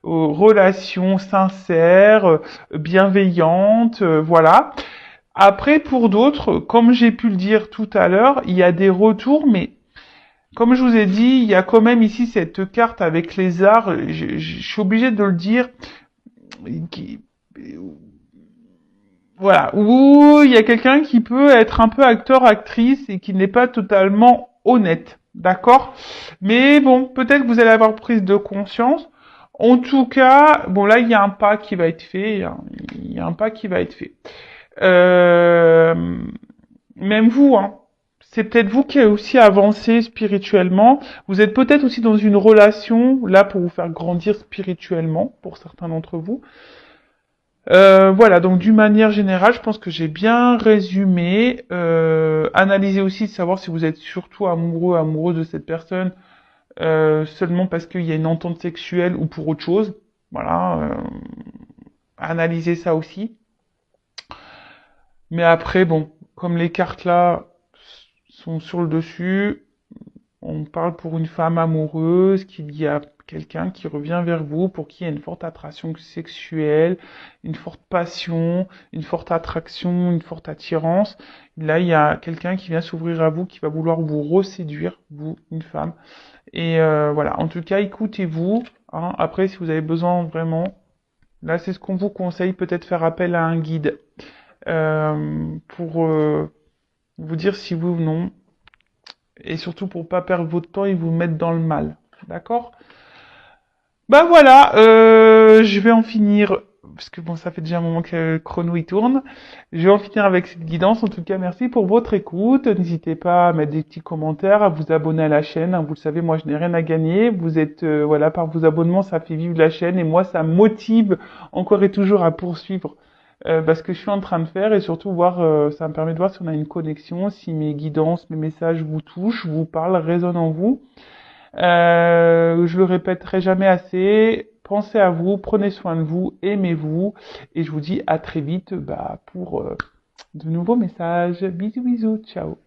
relations sincères, bienveillantes, voilà. Après, pour d'autres, comme j'ai pu le dire tout à l'heure, il y a des retours, mais comme je vous ai dit, il y a quand même ici cette carte avec les arts, je suis obligé de le dire, qui, voilà, où il y a quelqu'un qui peut être un peu acteur-actrice et qui n'est pas totalement honnête, d'accord? Mais bon, peut-être que vous allez avoir prise de conscience. En tout cas, bon là, il y a un pas qui va être fait, hein. Il y a un pas qui va être fait. Euh, Même vous, hein. C'est peut-être vous qui avez aussi avancé spirituellement. Vous êtes peut-être aussi dans une relation, là, pour vous faire grandir spirituellement, pour certains d'entre vous. Voilà, donc d'une manière générale, je pense que j'ai bien résumé. Analysez aussi de savoir si vous êtes surtout amoureux, amoureuse de cette personne seulement parce qu'il y a une entente sexuelle ou pour autre chose. Voilà, analysez ça aussi. Mais après, bon, comme les cartes là sont sur le dessus, on parle pour une femme amoureuse, qu'il y a quelqu'un qui revient vers vous, pour qui il y a une forte attraction sexuelle, une forte passion, une forte attraction, une forte attirance. Là, il y a quelqu'un qui vient s'ouvrir à vous, qui va vouloir vous reséduire, vous, une femme. Et voilà, en tout cas, écoutez-vous. Hein. Après, si vous avez besoin vraiment, là, c'est ce qu'on vous conseille, peut-être faire appel à un guide pour vous dire si oui ou non et surtout pour pas perdre votre temps et vous mettre dans le mal. D'accord? Bah voilà, je vais en finir, parce que bon, ça fait déjà un moment que le chrono il tourne. Je vais en finir avec cette guidance. En tout cas, merci pour votre écoute. N'hésitez pas à mettre des petits commentaires, à vous abonner à la chaîne. Vous le savez, moi, je n'ai rien à gagner. Vous êtes, voilà, par vos abonnements, ça fait vivre la chaîne et moi, ça me motive encore et toujours à poursuivre. Ce que je suis en train de faire et surtout voir, ça me permet de voir si on a une connexion, si mes guidances, mes messages vous touchent, vous parlent, résonnent en vous. Je le répéterai jamais assez. Pensez à vous, prenez soin de vous, aimez-vous, et je vous dis à très vite pour de nouveaux messages. Bisous bisous, ciao.